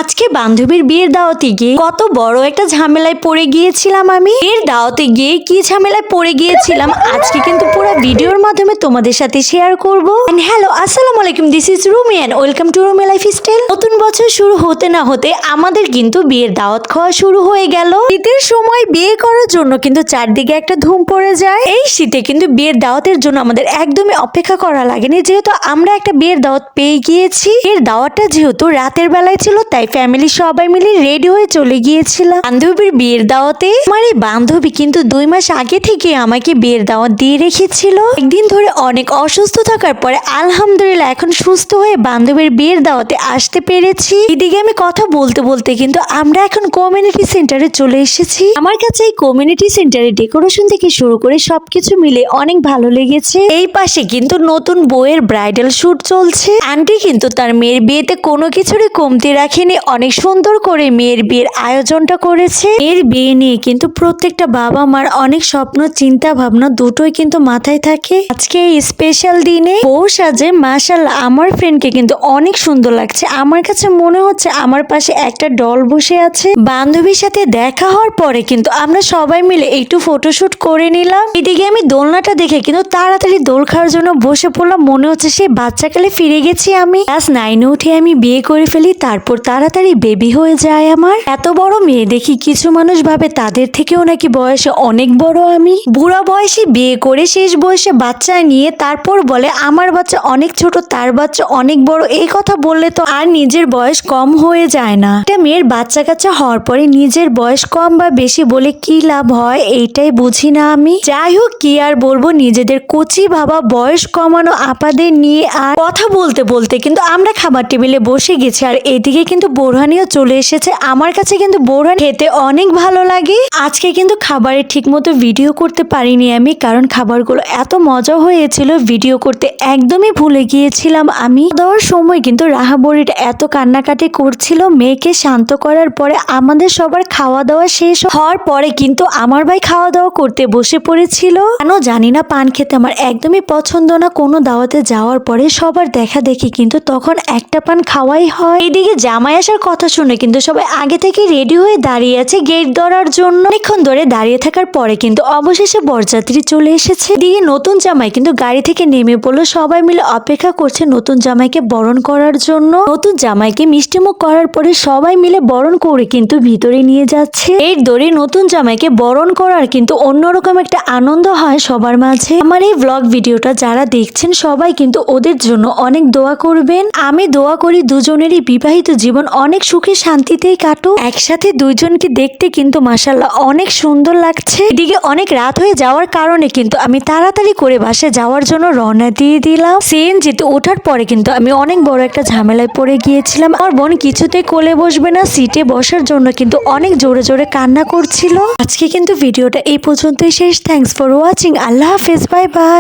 আজকে বান্ধবীর বিয়ের দাওয়াতে গিয়ে কত বড় একটা ঝামেলায় পড়ে গিয়েছিলাম আমি। বিয়ের দাওয়াতে গিয়ে কি ঝামেলায় পড়ে গিয়েছিলাম আজকে কিন্তু পুরো ভিডিওর মাধ্যমে তোমাদের সাথে শেয়ার করব। এন্ড হ্যালো, আসসালামু আলাইকুম, this is Rumi and welcome to Rumi lifestyle. নতুন বছর শুরু হতে না হতে আমাদের কিন্তু বিয়ের দাওয়াত খাওয়া শুরু হয়ে গেল। শীতের সময় বিয়ে করার জন্য কিন্তু চারদিকে একটা ধুম পড়ে যায়। এই শীতে কিন্তু বিয়ের দাওয়াতের জন্য আমাদের একদমই অপেক্ষা করা লাগেনি, যেহেতু আমরা একটা বিয়ের দাওয়াত পেয়ে গিয়েছি। এর দাওয়াতটা যেহেতু রাতের বেলায় ছিল তাই ফ্যামিলি সবাই মিলে রেডি হয়ে চলে গিয়েছিলাম বান্ধবীর বিয়ের দাওয়াতে। আমার এই বান্ধবী কিন্তু 2 মাস আগে থেকে আমাকে বিয়ের দাওয়াত দিয়ে রেখেছিল। একদিন ধরে অনেক অসুস্থ থাকার পরে আলহামদুলিল্লাহ এখন সুস্থ হয়ে বান্ধবীর বিয়ের দাওয়াতে আসতে পেরেছি। এদিকে আমি কথা বলতে বলতে কিন্তু আমরা এখন কমিউনিটি সেন্টারে চলে এসেছি। আমার কাছে এই কমিউনিটি সেন্টারে ডেকোরেশন থেকে শুরু করে সবকিছু মিলে অনেক ভালো লেগেছে। এই পাশে কিন্তু নতুন বউয়ের ব্রাইডাল শুট চলছে। আন্টি কিন্তু তার মেয়ের বিয়েতে কোনো কিছুরই কমতি রাখেনি, অনেক সুন্দর করে মেয়ের বিয়ের আয়োজনটা করেছে। মেয়ের বিয়ে নিয়ে কিন্তু প্রত্যেকটা বাবা মার অনেক স্বপ্ন চিন্তা ভাবনা দুটোই কিন্তু মাথায় থাকে। আজকে এই স্পেশাল দিনে বউ সাজে মাশাআল্লাহ আমার ফ্রেন্ডকে কিন্তু অনেক সুন্দর লাগছে। আমার কাছে মনে হচ্ছে আমার পাশে একটা ডল বসে আছে। বান্ধবীর সাথে দেখা হওয়ার পরে কিন্তু আমরা সবাই মিলে একটু ফটোশুট করে নিলাম। এদিকে আমি দোলনাটা দেখে কিন্তু তাড়াতাড়ি দোল খাওয়ার জন্য বসে পড়লাম। মনে হচ্ছে সেই বাচ্চাকালে ফিরে গেছি আমি। ক্লাস 9-এ উঠে আমি বিয়ে করে ফেলি, তারপর তাড়াতাড়ি বেবি হয়ে যায় আমার। এত বড় মেয়ে দেখি কিছু মানুষ ভাবে তাদের থেকেও নাকি বয়সে অনেক বড় আমি। বুড়া বয়সে বিয়ে করে শেষ বয়সে বাচ্চা নিয়ে তারপর বলে আমার বাচ্চা অনেক ছোট, তার বাচ্চা অনেক বড়। এই কথা বললে তো আর নিজের বয়স কম হয়ে যায় না। একটা মেয়ের বাচ্চা কাচ্চা হওয়ার পরে নিজের বয়স কম বা বেশি বলে কি লাভ হয় এইটাই বুঝি না আমি। যাই হোক, কি আর বলবো, নিজেদের কচি ভাবা বয়স কমানো আপাদের নিয়ে আর কথা বলতে বলতে কিন্তু আমরা খাবার টেবিলে বসে গেছি। আর এদিকে কিন্তু বোরহানিও চলে এসেছে। আমার কাছে কিন্তু বোরহান খেতে অনেক ভালো লাগে। আজকে কিন্তু খাবারের ঠিক মতো ভিডিও করতে পারিনি আমি, কারণ খাবারগুলো এত মজা হয়েছিল ভিডিও করতে একদমই ভুলে গিয়েছিলাম আমি। দেওয়ার সময় কিন্তু রাহাবরিটা এত কান্নাকাটি করছিল। মেয়েকে শান্ত করার পরে আমাদের সবার খাওয়া দাওয়া শেষ হওয়ার পরে কিন্তু আমার ভাই খাওয়া দাওয়া করতে বসে পড়েছিল। কেন জানি না, পান খেতে আমার একদমই পছন্দ না। কোনো দাওয়াতে যাওয়ার পরে সবার দেখা দেখি কিন্তু তখন একটা পান খাওয়াই হয়। এদিকে জামাই আসার কথা শুনে কিন্তু সবাই আগে থেকে রেডি হয়ে দাঁড়িয়ে আছে গেট ধরার জন্য। অনেকক্ষণ ধরে দাঁড়িয়ে থাকার পরে কিন্তু অবশেষে বরযাত্রী চলে এসেছে। এদিকে নতুন জামাই কিন্তু গাড়ি থেকে নেমে পড়লো। সবাই মিলে অপেক্ষা করছে নতুন জামাইকে বরণ করার জন্য। নতুন জামাইকে মিষ্টিমুখ করার পরে সবাই মিলে বরণ করে কিন্তু ভিতরে নিয়ে যাচ্ছে। এর দড়ি নতুন জামাইকে বরণ করার কিন্তু অন্যরকম একটা আনন্দ হয় সবার মাঝে। আমার এই ব্লগ ভিডিওটা যারা দেখছেন সবাই কিন্তু ওদের জন্য অনেক দোয়া করবেন। আমি দোয়া করি দুজনেরই বিবাহিত জীবন অনেক সুখে শান্তিতেই কাটুক। একসাথে দুইজনকে দেখতে কিন্তু মাশাআল্লাহ অনেক সুন্দর লাগছে। এদিকে অনেক রাত হয়ে যাওয়ার কারণে কিন্তু আমি তাড়াতাড়ি করে বাসায় যাওয়ার জন্য রওনা দিয়ে দিলাম। সিএনজিতে ওঠার পরে কিন্তু আমি অনেক বড় একটা ঝামেলায় পড়ে গিয়েছিলাম। আমার বোন কিছুতে কোলে বসবে না, সিটে বসার জন্য কিন্তু অনেক জোরে জোরে কান্না করছিল। আজকে কিন্তু ভিডিওটা এই পর্যন্তই শেষ। Thanks for watching. আল্লাহ হাফেজ, বাই বাই।